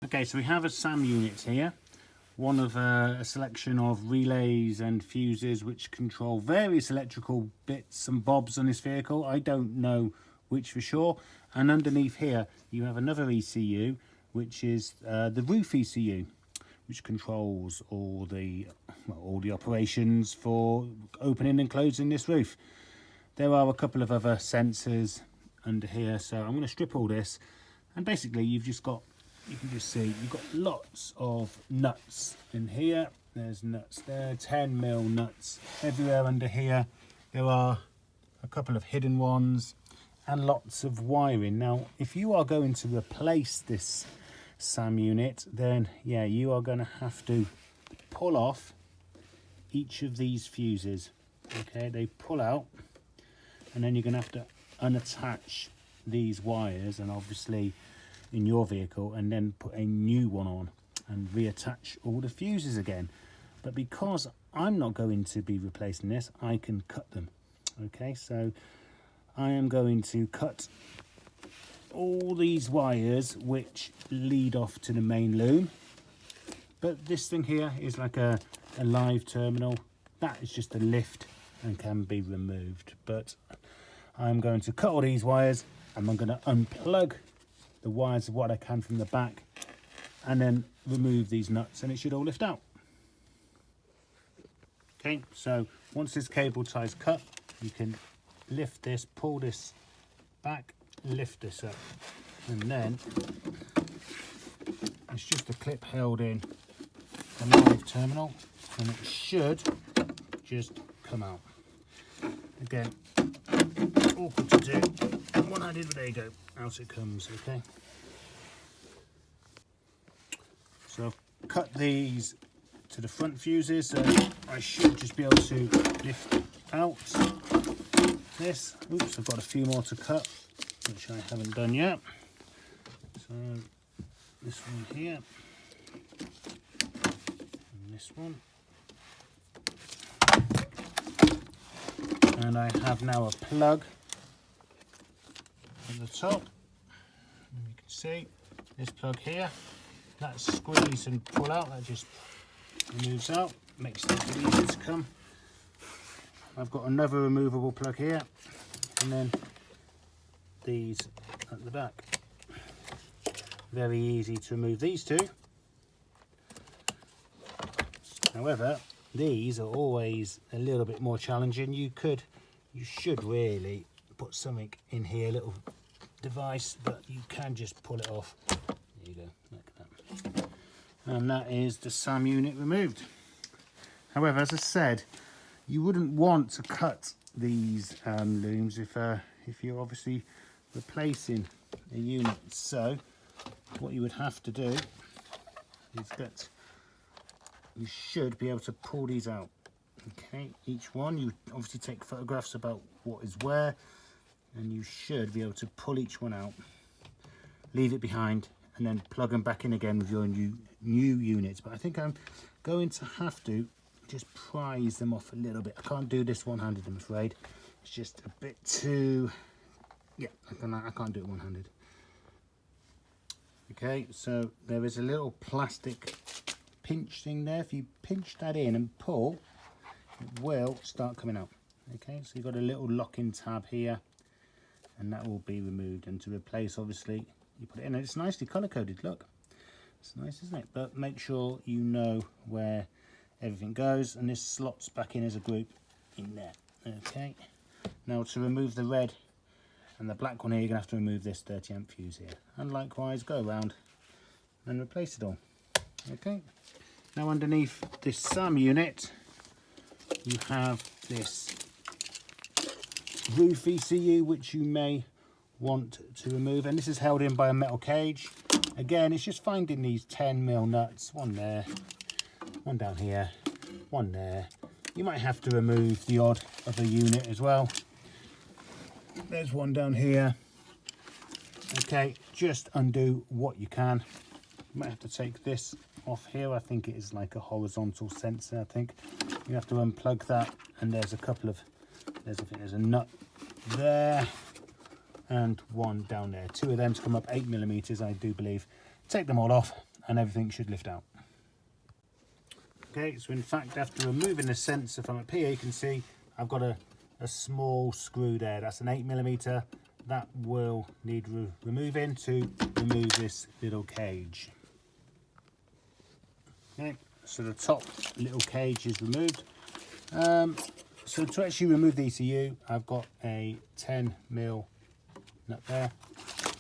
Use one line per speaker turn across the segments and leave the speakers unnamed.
Okay, so we have a SAM unit here, one of a selection of relays and fuses which control various electrical bits and bobs on this vehicle. I don't know which for sure. And underneath here you have another ECU, which is the roof ECU, which controls all the operations for opening and closing this roof. There are a couple of other sensors under here, so I'm going to strip all this, and basically you can just see you've got lots of nuts in here. There's nuts there, 10mm nuts everywhere under here. There are a couple of hidden ones and lots of wiring. Now if you are going to replace this SAM unit, then yeah, you are going to have to pull off each of these fuses. Okay, they pull out, and then you're going to have to unattach these wires, and obviously in your vehicle, and then put a new one on and reattach all the fuses again. But because I'm not going to be replacing this, I can cut them. Okay, so I am going to cut all these wires which lead off to the main loom. But this thing here is like a live terminal. That is just a lift and can be removed. But I'm going to cut all these wires, and I'm going to unplug the wires of what I can from the back, and then remove these nuts, and it should all lift out. Okay, so once this cable tie is cut, you can lift this, pull this back, lift this up, and then it's just a clip held in a live terminal, and it should just come out. Again, awkward to do one-handed, but there you go, out it comes. Okay, so I've cut these to the front fuses, so I should just be able to lift out this. Oops, I've got a few more to cut, which I haven't done yet. So this one here, and this one, and I have now a plug at the top. And you can see this plug here, that squeeze and pull out, that just moves out, makes it easier to come. I've got another removable plug here, and then these at the back. Very easy to remove these two. However, these are always a little bit more challenging. You should really put something in here, a little device, but you can just pull it off. There you go, like that. And that is the SAM unit removed. However, as I said, you wouldn't want to cut these looms if you're obviously replacing a unit. So what you would have to do is that you should be able to pull these out. Okay, each one, you obviously take photographs about what is where, and you should be able to pull each one out, leave it behind, and then plug them back in again with your new units. But I think I'm going to have to just prise them off a little bit. I can't do this one-handed, I'm afraid. It's just a bit too, yeah, I can't do it one-handed. Okay, so there is a little plastic pinch thing there. If you pinch that in and pull, it will start coming out. Okay, so you've got a little locking tab here, and that will be removed. And to replace, obviously, you put it in, and it's nicely color-coded. Look, it's nice, isn't it? But make sure you know where everything goes, and this slots back in as a group in there. Okay, now to remove the red and the black one here, you're gonna have to remove this 30 amp fuse here, and likewise go around and replace it all. Okay, now underneath this SAM unit you have this roof ECU, which you may want to remove, and this is held in by a metal cage. Again, it's just finding these 10mm nuts, one there, one down here, one there. You might have to remove the odd other unit as well. There's one down here. Okay, just undo what you can. You might have to take this off here. I think it is like a horizontal sensor. I think you have to unplug that, and there's a couple of, there's a nut there and one down there. Two of them to come up 8mm, I do believe. Take them all off, and everything should lift out. Okay, so in fact, after removing the sensor from up here, you can see I've got a small screw there. That's an 8mm. That will need removing to remove this little cage. Okay, so the top little cage is removed. So to actually remove the ECU, I've got a 10mm nut there.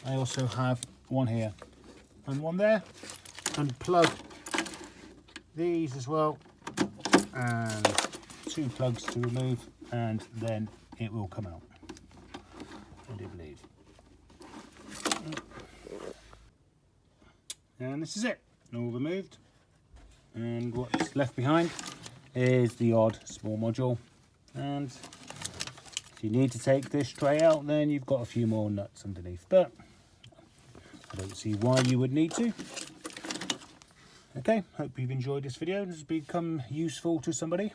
I also have one here and one there. Unplug these as well, and 2 plugs to remove, and then it will come out, I do believe. And this is it, all removed, and what's left behind is the odd small module. And if you need to take this tray out, then you've got a few more nuts underneath, but I don't see why you would need to. Okay, hope you've enjoyed this video and it's become useful to somebody.